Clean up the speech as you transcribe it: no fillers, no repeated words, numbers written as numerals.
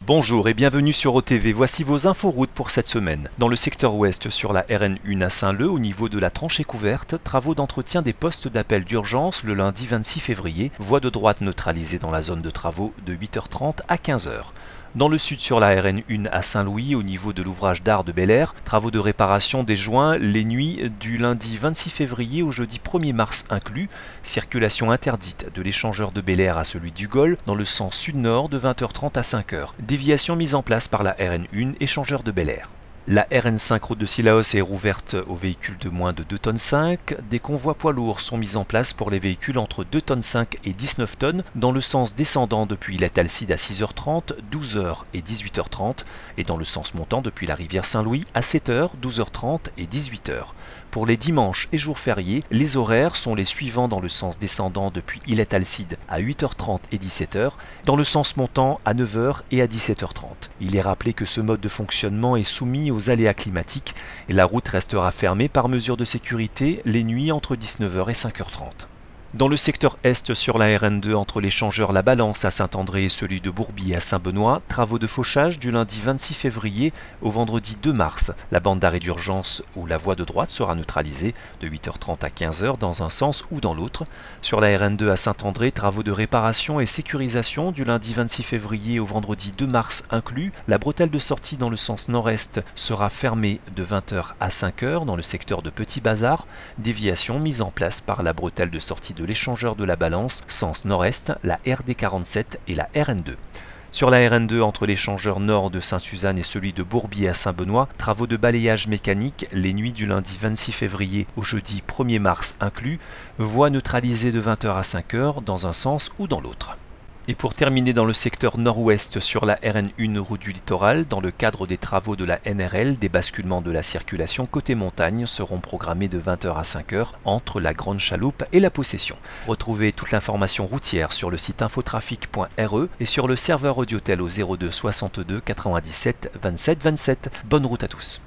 Bonjour et bienvenue sur OTV, voici vos inforoutes pour cette semaine. Dans le secteur ouest sur la RN1 à Saint-Leu, au niveau de la tranchée couverte, travaux d'entretien des postes d'appel d'urgence le lundi 26 février, voie de droite neutralisée dans la zone de travaux de 8h30 à 15h. Dans le sud sur la RN1 à Saint-Louis, au niveau de l'ouvrage d'art de Bel-Air, travaux de réparation des joints les nuits du lundi 26 février au jeudi 1er mars inclus, circulation interdite de l'échangeur de Bel-Air à celui du Gol dans le sens sud-nord de 20h30 à 5h. Déviation mise en place par la RN1, échangeur de Bel-Air. La RN5 route de Cilaos est rouverte aux véhicules de moins de 2,5 tonnes. Des convois poids lourds sont mis en place pour les véhicules entre 2,5 tonnes et 19 tonnes dans le sens descendant depuis la Talcide à 6h30, 12h et 18h30 et dans le sens montant depuis la rivière Saint-Louis à 7h, 12h30 et 18h. Pour les dimanches et jours fériés, les horaires sont les suivants dans le sens descendant depuis Illet-Alcide à 8h30 et 17h, dans le sens montant à 9h et à 17h30. Il est rappelé que ce mode de fonctionnement est soumis aux aléas climatiques et la route restera fermée par mesure de sécurité les nuits entre 19h et 5h30. Dans le secteur est sur la RN2 entre l'échangeur La Balance à Saint-André et celui de Bourby à Saint-Benoît, travaux de fauchage du lundi 26 février au vendredi 2 mars. La bande d'arrêt d'urgence ou la voie de droite sera neutralisée de 8h30 à 15h dans un sens ou dans l'autre. Sur la RN2 à Saint-André, travaux de réparation et sécurisation du lundi 26 février au vendredi 2 mars inclus. La bretelle de sortie dans le sens nord-est sera fermée de 20h à 5h dans le secteur de Petit Bazar. Déviation mise en place par la bretelle de sortie de l'échangeur de La Balance, sens nord-est, la RD47 et la RN2. Sur la RN2 entre l'échangeur nord de Sainte-Suzanne et celui de Bourby à Saint-Benoît, travaux de balayage mécanique les nuits du lundi 26 février au jeudi 1er mars inclus, voie neutralisée de 20h à 5h dans un sens ou dans l'autre. Et pour terminer dans le secteur nord-ouest sur la RN1 route du littoral, dans le cadre des travaux de la NRL, des basculements de la circulation côté montagne seront programmés de 20h à 5h entre la Grande Chaloupe et la Possession. Retrouvez toute l'information routière sur le site infotrafic.re et sur le serveur Audiotel au 02 62 97 27 27. Bonne route à tous.